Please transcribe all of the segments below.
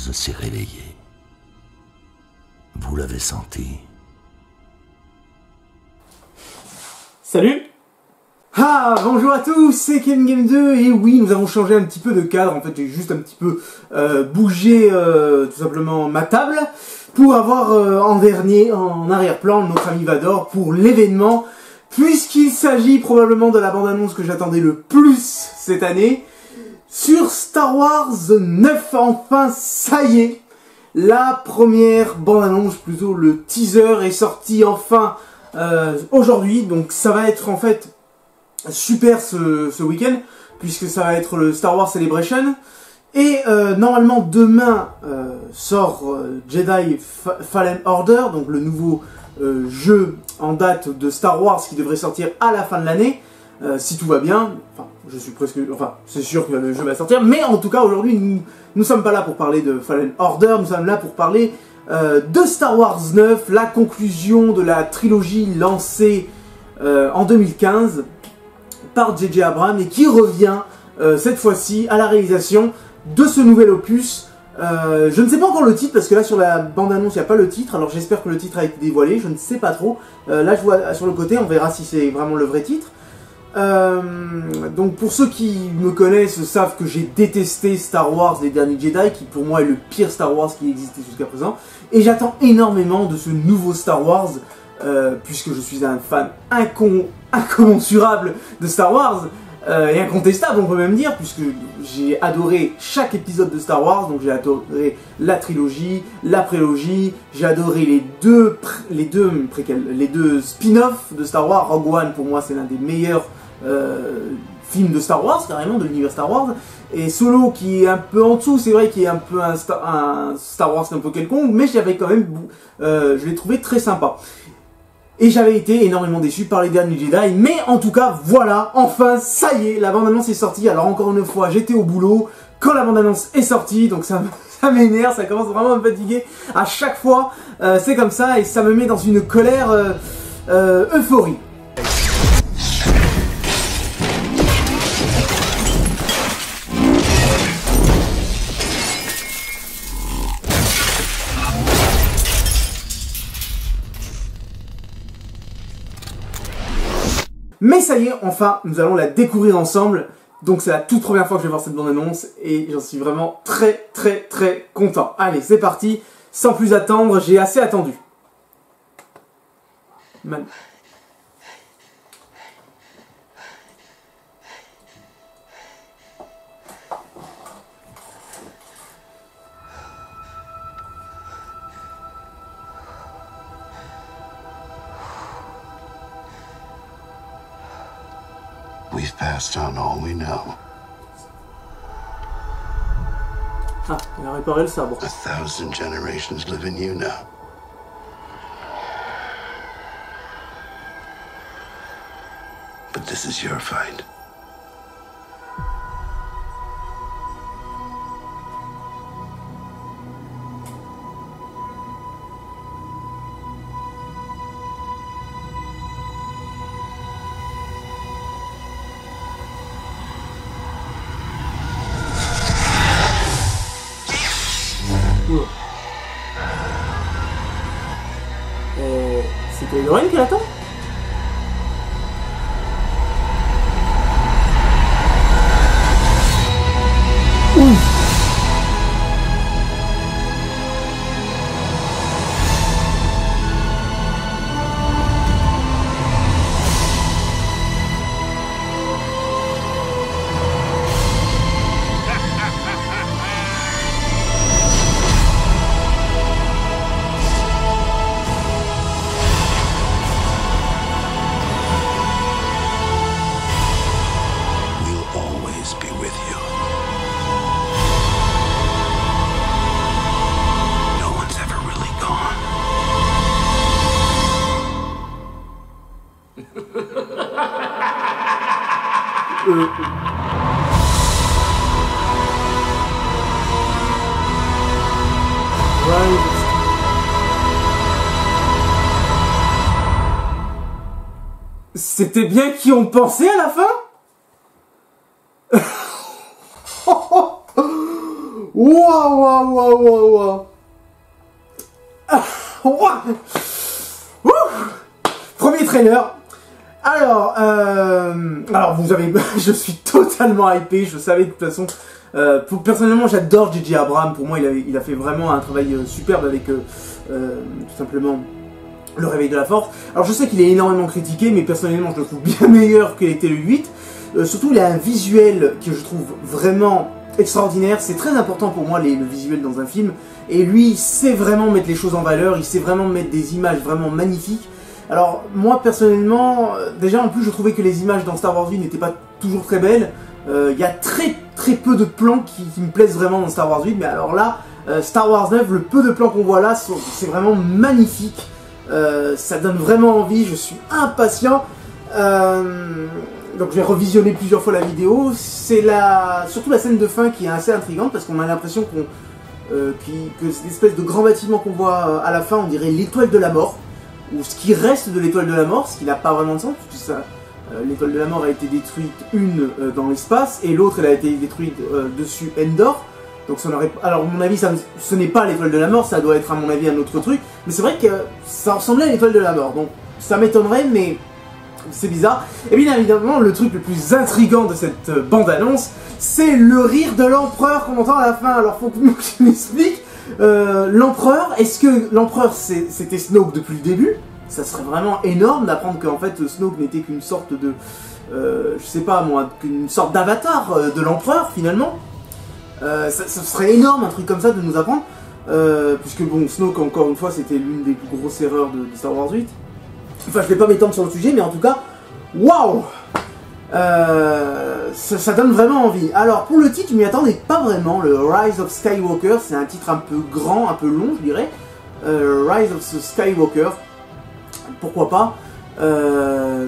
chose s'est réveillé. Vous l'avez senti? Salut! Ah, bonjour à tous, c'est Kevin Game 2 et oui, nous avons changé un petit peu de cadre. En fait, j'ai juste un petit peu bougé tout simplement ma table pour avoir en arrière-plan notre ami Vador pour l'événement, puisqu'il s'agit probablement de la bande-annonce que j'attendais le plus cette année sur Star Wars 9. Enfin, ça y est, la première bande-annonce, plutôt le teaser, est sorti enfin aujourd'hui. Donc ça va être en fait super ce week-end, puisque ça va être le Star Wars Celebration. Et normalement demain sort Jedi Fallen Order, donc le nouveau jeu en date de Star Wars qui devrait sortir à la fin de l'année, si tout va bien. Enfin, je suis presque, enfin, c'est sûr que le jeu va sortir, mais en tout cas aujourd'hui nous sommes pas là pour parler de Fallen Order, nous sommes là pour parler de Star Wars 9, la conclusion de la trilogie lancée en 2015 par J.J. Abrams et qui revient cette fois-ci à la réalisation de ce nouvel opus. Je ne sais pas encore le titre parce que là sur la bande-annonce il n'y a pas le titre, alors j'espère que le titre a été dévoilé, je ne sais pas trop. Là je vois sur le côté, on verra si c'est vraiment le vrai titre. Donc pour ceux qui me connaissent savent que j'ai détesté Star Wars les derniers Jedi, qui pour moi est le pire Star Wars qui existait jusqu'à présent, et j'attends énormément de ce nouveau Star Wars puisque je suis un fan incommensurable de Star Wars et incontestable on peut même dire, puisque j'ai adoré chaque épisode de Star Wars. Donc j'ai adoré la trilogie, la prélogie, j'ai adoré les deux spin-offs de Star Wars. Rogue One pour moi c'est l'un des meilleurs films de Star Wars, carrément de l'univers Star Wars, et Solo qui est un peu en dessous, c'est vrai qu'il est un peu un Star Wars un peu quelconque, mais j'avais quand même je l'ai trouvé très sympa. Et j'avais été énormément déçu par les derniers Jedi, mais en tout cas, voilà, enfin, ça y est, la bande-annonce est sortie. Alors encore une fois, j'étais au boulot quand la bande-annonce est sortie, donc ça m'énerve, ça commence vraiment à me fatiguer. À chaque fois, c'est comme ça, et ça me met dans une colère euphorie. Mais ça y est, enfin, nous allons la découvrir ensemble. Donc c'est la toute première fois que je vais voir cette bande-annonce et j'en suis vraiment très content. Allez, c'est parti. Sans plus attendre, j'ai assez attendu. Man. We've passed on all we know. Ah, il a réparé le sabre. 1,000 generations live in you now. But this is your fight. C'est Kylo Ren qui l'attend? C'était bien qui ont pensé à la fin. Waouh, waouh, waouh, waouh, waouh. Ah, ouah. Premier trailer. Alors vous avez, je suis totalement hypé. Je savais de toute façon. Personnellement, j'adore J.J. Abrams. Pour moi, il a fait vraiment un travail superbe avec tout simplement le réveil de la force. Alors je sais qu'il est énormément critiqué, mais personnellement, je le trouve bien meilleur qu'il était le 8. Surtout, il a un visuel que je trouve vraiment extraordinaire. C'est très important pour moi le visuel dans un film. Et lui, il sait vraiment mettre les choses en valeur. Il sait vraiment mettre des images vraiment magnifiques. Alors moi personnellement, déjà en plus je trouvais que les images dans Star Wars 8 n'étaient pas toujours très belles. Il y a très peu de plans qui me plaisent vraiment dans Star Wars 8, mais alors là, Star Wars 9, le peu de plans qu'on voit là, c'est vraiment magnifique. Ça donne vraiment envie, je suis impatient. Donc je vais revisionner plusieurs fois la vidéo. C'est surtout la scène de fin qui est assez intrigante parce qu'on a l'impression que cette espèce de grand bâtiment qu'on voit à la fin, on dirait l'étoile de la mort. Ou ce qui reste de l'étoile de la mort, ce qui n'a pas vraiment de sens, puisque l'étoile de la mort a été détruite dans l'espace, et l'autre elle a été détruite dessus Endor. Donc ça n'aurait, alors à mon avis ce n'est pas l'étoile de la mort, ça doit être à mon avis un autre truc, mais c'est vrai que ça ressemblait à l'étoile de la mort, donc ça m'étonnerait, mais c'est bizarre. Et bien évidemment, le truc le plus intriguant de cette bande-annonce, c'est le rire de l'empereur qu'on entend à la fin. Alors faut que je m'explique. L'empereur, est-ce que l'empereur c'était Snoke depuis le début? Ça serait vraiment énorme d'apprendre qu'en fait Snoke n'était qu'une sorte de, je sais pas moi, qu'une sorte d'avatar de l'empereur finalement. Ça serait énorme un truc comme ça de nous apprendre, puisque bon, Snoke encore une fois c'était l'une des plus grosses erreurs de Star Wars 8. Enfin je vais pas m'étendre sur le sujet, mais en tout cas, waouh, ça donne vraiment envie. Alors pour le titre, je m'y attendais pas vraiment. Le Rise of Skywalker, c'est un titre un peu grand, un peu long, je dirais. Rise of Skywalker, pourquoi pas.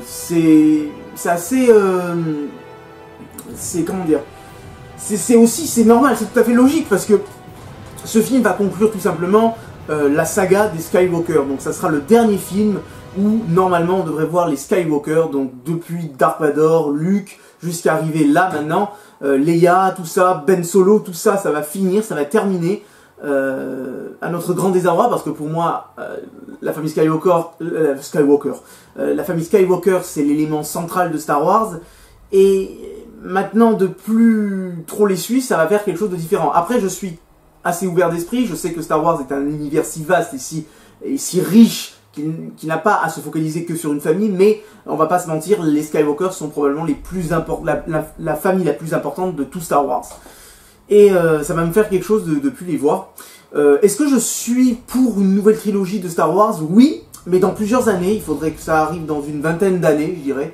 C'est assez, c'est comment dire. C'est normal, c'est tout à fait logique parce que ce film va conclure tout simplement la saga des Skywalker. Donc ça sera le dernier film où normalement on devrait voir les Skywalker, donc depuis Dark Vador, Luke, jusqu'à arriver là maintenant, Leia, tout ça, Ben Solo, tout ça, ça va finir, ça va terminer, à notre grand désarroi, parce que pour moi, la famille la famille Skywalker, c'est l'élément central de Star Wars, et maintenant de plus trop les suivre, ça va faire quelque chose de différent. Après, je suis assez ouvert d'esprit, je sais que Star Wars est un univers si vaste et si riche, qui n'a pas à se focaliser que sur une famille, mais on va pas se mentir, les Skywalker sont probablement les plus la famille la plus importante de tout Star Wars. Et ça va me faire quelque chose de plus les voir. Est-ce que je suis pour une nouvelle trilogie de Star Wars? Oui, mais dans plusieurs années, il faudrait que ça arrive dans une vingtaine d'années, je dirais.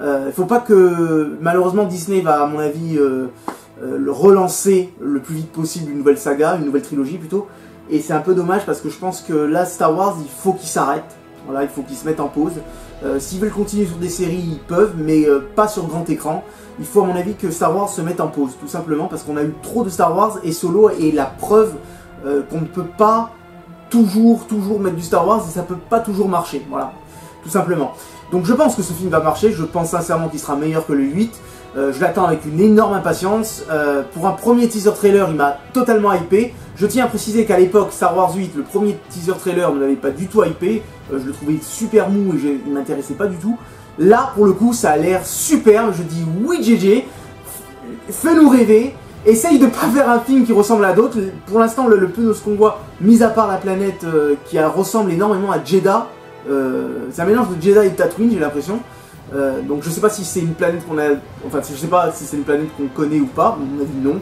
Il faut pas que, malheureusement, Disney va, à mon avis, le relancer le plus vite possible une nouvelle saga, une nouvelle trilogie plutôt. Et c'est un peu dommage parce que je pense que là, Star Wars, il faut qu'il s'arrête. Voilà, il faut qu'il se mette en pause. S'ils veulent continuer sur des séries, ils peuvent, mais pas sur grand écran. Il faut, à mon avis, que Star Wars se mette en pause, tout simplement, parce qu'on a eu trop de Star Wars et Solo est la preuve qu'on ne peut pas toujours mettre du Star Wars et ça peut pas toujours marcher. Voilà, tout simplement. Donc je pense que ce film va marcher, je pense sincèrement qu'il sera meilleur que le 8. Je l'attends avec une énorme impatience. Pour un premier teaser trailer, il m'a totalement hypé. Je tiens à préciser qu'à l'époque, Star Wars 8, le premier teaser trailer ne l'avait pas du tout hypé. Je le trouvais super mou et il ne m'intéressait pas du tout. Là, pour le coup, ça a l'air superbe. Je dis oui, JJ, fais-nous rêver. Essaye de ne pas faire un film qui ressemble à d'autres. Pour l'instant, le peu de ce qu'on voit, mis à part la planète qui ressemble énormément à Jedha. C'est un mélange de Jedha et de Tatooine, j'ai l'impression. Donc je sais pas si c'est une planète qu'on a... Enfin, je sais pas si c'est une planète qu'on connaît ou pas, à mon avis non.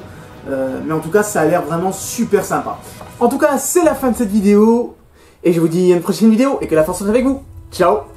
Mais en tout cas, ça a l'air vraiment super sympa. En tout cas, c'est la fin de cette vidéo. Et je vous dis à une prochaine vidéo et que la force soit avec vous. Ciao!